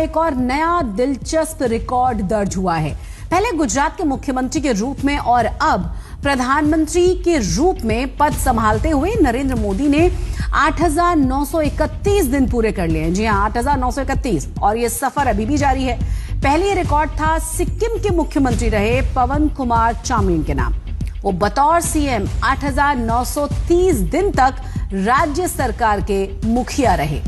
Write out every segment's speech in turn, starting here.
एक और नया दिलचस्प रिकॉर्ड दर्ज हुआ है। पहले गुजरात के मुख्यमंत्री के रूप में और अब प्रधानमंत्री के रूप में पद संभालते हुए नरेंद्र मोदी ने 8,931 दिन पूरे कर लिए हैं। जी हां, 8,931, और ये सफर अभी भी जारी है। पहले ये रिकॉर्ड था सिक्किम के मुख्यमंत्री रहे पवन कुमार चामलिंग के नाम। वो बतौर सीएम 8,930 दिन तक राज्य सरकार के मुखिया रहे।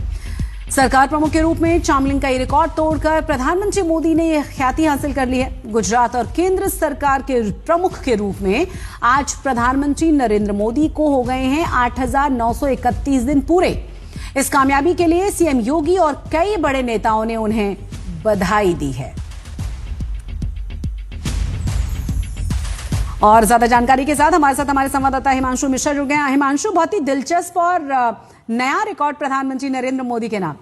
सरकार प्रमुख के रूप में चामलिंग का ये रिकॉर्ड तोड़कर प्रधानमंत्री मोदी ने यह ख्याति हासिल कर ली है। गुजरात और केंद्र सरकार के प्रमुख के रूप में आज प्रधानमंत्री नरेंद्र मोदी को हो गए हैं 8,931 दिन पूरे। इस कामयाबी के लिए सीएम योगी और कई बड़े नेताओं ने उन्हें बधाई दी है। और ज्यादा जानकारी के साथ हमारे संवाददाता हिमांशु मिश्रा जुड़ गए हैं। हिमांशु, बहुत ही दिलचस्प और नया रिकॉर्ड प्रधानमंत्री नरेंद्र मोदी के नाम।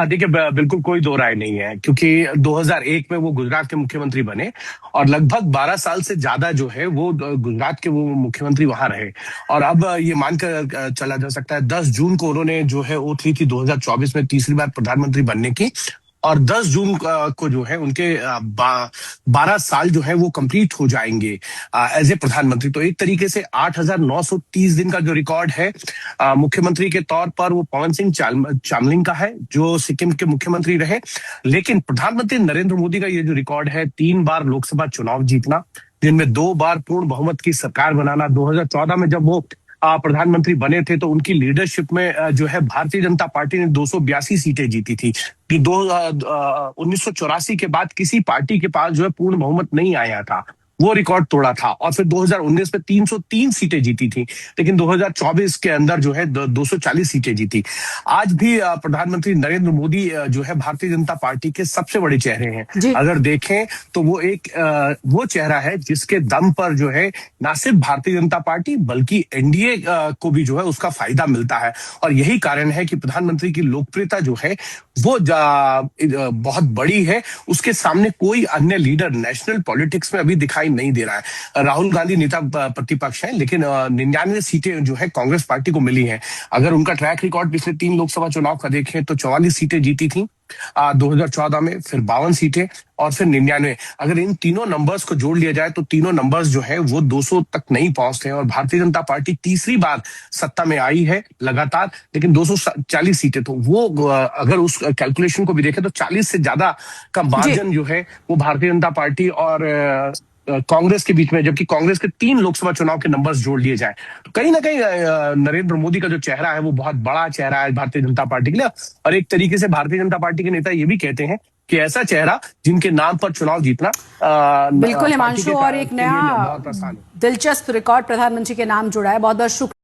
देखिए, बिल्कुल कोई दो राय नहीं है, क्योंकि 2001 में वो गुजरात के मुख्यमंत्री बने और लगभग 12 साल से ज्यादा जो है वो गुजरात के वो मुख्यमंत्री वहां रहे। और अब ये मानकर चला जा सकता है 10 जून को उन्होंने जो है ओथ ली थी 2024 में तीसरी बार प्रधानमंत्री बनने की, और 10 जून को जो है उनके 12 साल जो है वो कंप्लीट हो जाएंगे एज ए प्रधानमंत्री। तो एक तरीके से 8,930 दिन का जो रिकॉर्ड है मुख्यमंत्री के तौर पर वो पवन सिंह चामलिंग का है, जो सिक्किम के मुख्यमंत्री रहे। लेकिन प्रधानमंत्री नरेंद्र मोदी का ये जो रिकॉर्ड है 3 बार लोकसभा चुनाव जीतना, जिनमें 2 बार पूर्ण बहुमत की सरकार बनाना। 2014 में जब वो प्रधानमंत्री बने थे तो उनकी लीडरशिप में जो है भारतीय जनता पार्टी ने 282 सीटें जीती थी। 1984 के बाद किसी पार्टी के पास जो है पूर्ण बहुमत नहीं आया था, वो रिकॉर्ड तोड़ा था। और फिर 2019 में 303 सीटें जीती थी, लेकिन 2024 के अंदर जो है 240 सीटें जीती। आज भी प्रधानमंत्री नरेंद्र मोदी जो है भारतीय जनता पार्टी के सबसे बड़े चेहरे हैं। अगर देखें तो वो एक वो चेहरा है जिसके दम पर जो है ना सिर्फ भारतीय जनता पार्टी बल्कि एनडीए को भी जो है उसका फायदा मिलता है। और यही कारण है कि प्रधानमंत्री की लोकप्रियता जो है वो बहुत बड़ी है। उसके सामने कोई अन्य लीडर नेशनल पॉलिटिक्स में अभी दिखाई नहीं दे रहा है। राहुल गांधी नेता प्रतिपक्ष है, लेकिन 99 सीटें जो है कांग्रेस पार्टी को मिली हैं। अगर उनका ट्रैक रिकॉर्ड पिछले 3 लोकसभा चुनाव का देखें तो 44 सीटें जीती थी 2014 में, फिर 52 सीटें और फिर 99। अगर इन तीनों नंबर्स को जोड़ लिया जाए तो तीनों नंबर्स जो है वो 200 तक नहीं पहुंचते हैं। और भारतीय जनता पार्टी तीसरी बार सत्ता में आई है लगातार, लेकिन 240 सीटें। तो वो अगर उस कैलकुलेशन को भी देखें तो 40 से ज्यादा का मार्जिन जो है वो भारतीय जनता पार्टी और कांग्रेस के बीच में, जबकि कांग्रेस के 3 लोकसभा चुनाव के नंबर्स जोड़ लिए जाए तो कहीं ना कहीं नरेंद्र मोदी का जो चेहरा है वो बहुत बड़ा चेहरा है भारतीय जनता पार्टी के लिए। और एक तरीके से भारतीय जनता पार्टी के नेता ये भी कहते हैं कि ऐसा चेहरा जिनके नाम पर चुनाव जीतना बिल्कुल हिमांशु, और एक नया दिलचस्प रिकॉर्ड प्रधानमंत्री के नाम जुड़ा है। बहुत बहुत शुक्रिया।